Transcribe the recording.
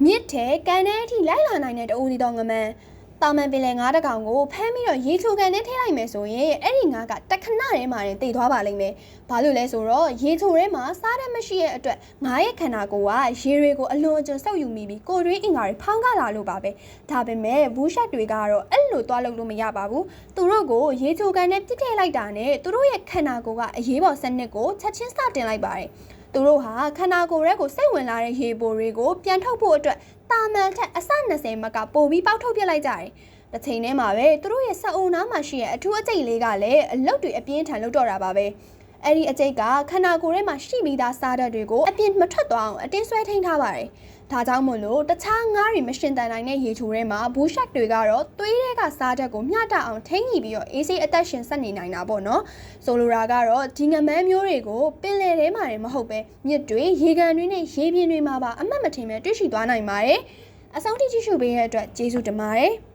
မြစ်ထဲကန်ထဲအထိလိုက်လာနိုင်တဲ့တအိုးစီတော်ငမန်းတာမန်ပင်လယ်ငါးတစ်ကောင်ကိုဖမ်းပြီးတော့ရေချိုကန်ထဲထည့်လိုက်မယ်ဆိုရင်အဲ့ဒီငါးကတခဏထဲမှာတင်တိတ်သွားပါလိမ့်မယ်။ဘာလို့လဲဆိုတော့ရေချိုထဲမှာစားတဲ့မရှိတဲ့အတွက်ငါးရဲ့ခန္ဓာကိုယ်ကရေတွေကိုအလွန်အကျွံဆုပ်ယူမိပြီးကိုယ်တွင်းအင်္ဂါတွေဖောင်းကားလာလို့ပါပဲ။ဒါပေမဲ့ဘူးရှက်တွေကတော့အဲ့လိုသွားလုပ်လို့မရပါဘူး။သူတို့ကိုရေချိုကန်ထဲပြစ်ထည့်လိုက်တာနဲ့သူတို့ရဲ့ခန္ဓာကိုယ်ကအရေးပေါ်စနစ်ကိုချက်ချင်းစတင်လိုက်ပါတယ်။သူတို့ဟာခန္ဓာကိုယ်ရဲ့ကိုစိတ်ဝင်လာတဲ့ရေပိုတွေကိုပြန်ထုတ်ဖို့အတွက်တာမန်ထက်အစ20မကပိုပြီးပေါက်ထုတ်ပြလိုက်ကြတယ်။တစ်ချိန်တည်းမှာပဲသူတို့ရဲ့စအုံနားမှာရှိတဲ့အထူးအကျိတ်လေးကလည်းအလုတ်တွေအပြင်းထန်လုပ်တော့တာပါပဲ။အဲ့ဒီအကျိတ်ကခန္ဓာကိုယ်ထဲမှာရှိပြီးသားစားဓာတ်တွေကိုအပြင်းမထွက်သွားအောင်အတင်းဆွဲထိန်းထားပါတယ်။ဒါကြောင့်မို့လို့တခြားငါးတွေမရှင်တန်နိုင်တဲ့ရေချိုထဲမှာဘူးရှက်တွေကတော့သွေးတွေကစားဓာတ်ကိုမျှတအောင်ထိန်းညှိပြီးတော့အေးဆေးအသက်ရှင်ဆက်နေနိုင်တာပေါ့နော်။ဆိုလိုတာကတော့ဒီငမန်းမျိုးတွေကိုပင်လယ်ထဲမှာမဟုတ်ပဲမြစ်တွေရေကန်တွေနဲ့ရေပြင်တွေမှာပါအမှတ်မထင်ပဲတွေ့ရှိသွားနိုင်ပါတယ်။အဆုံးထိကြည့်ရှုပေးတဲ့အတွက်ကျေးဇူးတင်ပါတယ်။